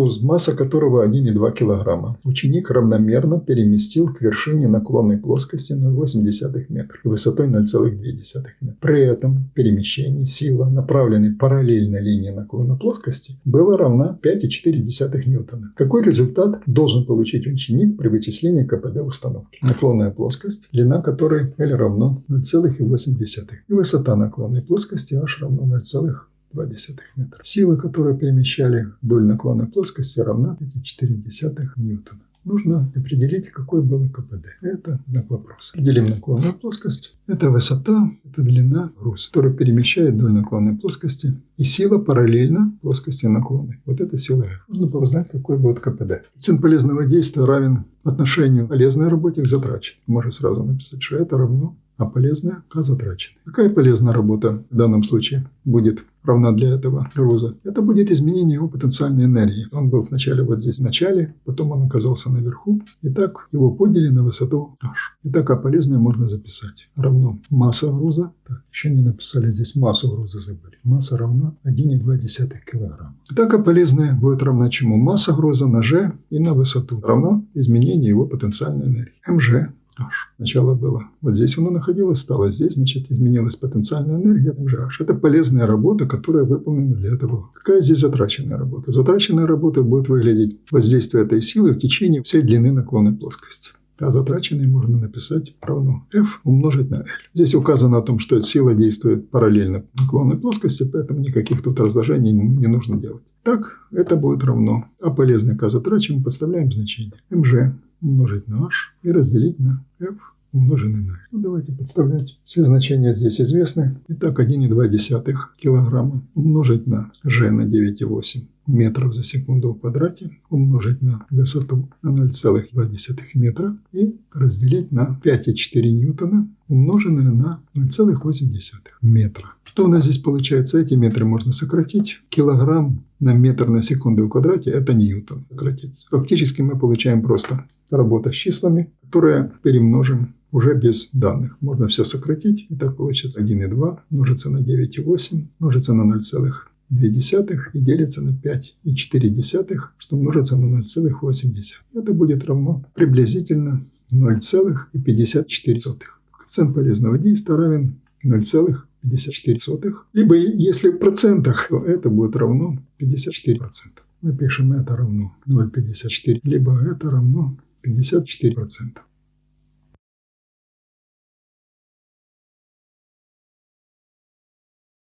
груз, масса которого 1,2 кг, ученик равномерно переместил к вершине наклонной плоскости 0,8 метра и высотой 0,2 метра. При этом перемещении сила, направленной параллельно линии наклона плоскости, была равна 5,4 ньютона. Какой результат должен получить ученик при вычислении КПД установки? Наклонная плоскость, длина которой L равно 0,8 и высота наклонной плоскости H равно 0,2 метра. Сила, которую перемещали вдоль наклонной плоскости, равна 5,4 ньютона. Нужно определить, какой был КПД. Это знак вопроса. Определим наклонную плоскость. Это высота, это длина груза, который перемещает вдоль наклонной плоскости. И сила параллельно плоскости наклонной. Вот это сила F. Нужно было узнать, какой будет КПД. Коэффициент полезного действия равен отношению полезной работе к затраченной. Можно сразу написать, что это равно а полезная к затраченной. Какая полезная работа в данном случае будет равна для этого груза? Это будет изменение его потенциальной энергии. Он был сначала вот здесь в начале, потом он оказался наверху. И так его подняли на высоту H. Итак, а полезное можно записать. Равно масса груза. Так, еще не написали здесь массу груза, забыли. Масса равна 1,2 кг. Итак, а полезное будет равна чему? Масса груза на G и на высоту равно изменению его потенциальной энергии. МЖ. H. Сначала было вот здесь оно находилось, стало здесь, значит, изменилась потенциальная энергия МЖH. Это полезная работа, которая выполнена для этого. Какая здесь затраченная работа? Затраченная работа будет выглядеть воздействие этой силы в течение всей длины наклонной плоскости. А затраченной можно написать равно F умножить на L. Здесь указано о том, что эта сила действует параллельно наклонной плоскости, поэтому никаких тут разложений не нужно делать. Так, это будет равно А полезное к затраченному подставляем значение МЖ умножить на H и разделить на F умноженный на L. Ну, давайте подставлять. Все значения здесь известны. Итак, 1,2 килограмма умножить на G на 9,8 метров за секунду в квадрате, умножить на высоту на 0,2 метра и разделить на 5,4 ньютона, умноженное на 0,8 метра. Что у нас здесь получается? Эти метры можно сократить. Килограмм на метр на секунду в квадрате – это ньютон. Сократится. Фактически мы получаем просто работа с числами, которые перемножим уже без данных. Можно все сократить. И так получится 1,2 множится на 9,8 множится на 0,2 и делится на 5,4, что множится на 0,8. Это будет равно приблизительно 0,54. Коэффициент полезного действия равен 0,54. Либо если в процентах, то это будет равно 54%. Напишем это равно 0,54, либо это равно 54%.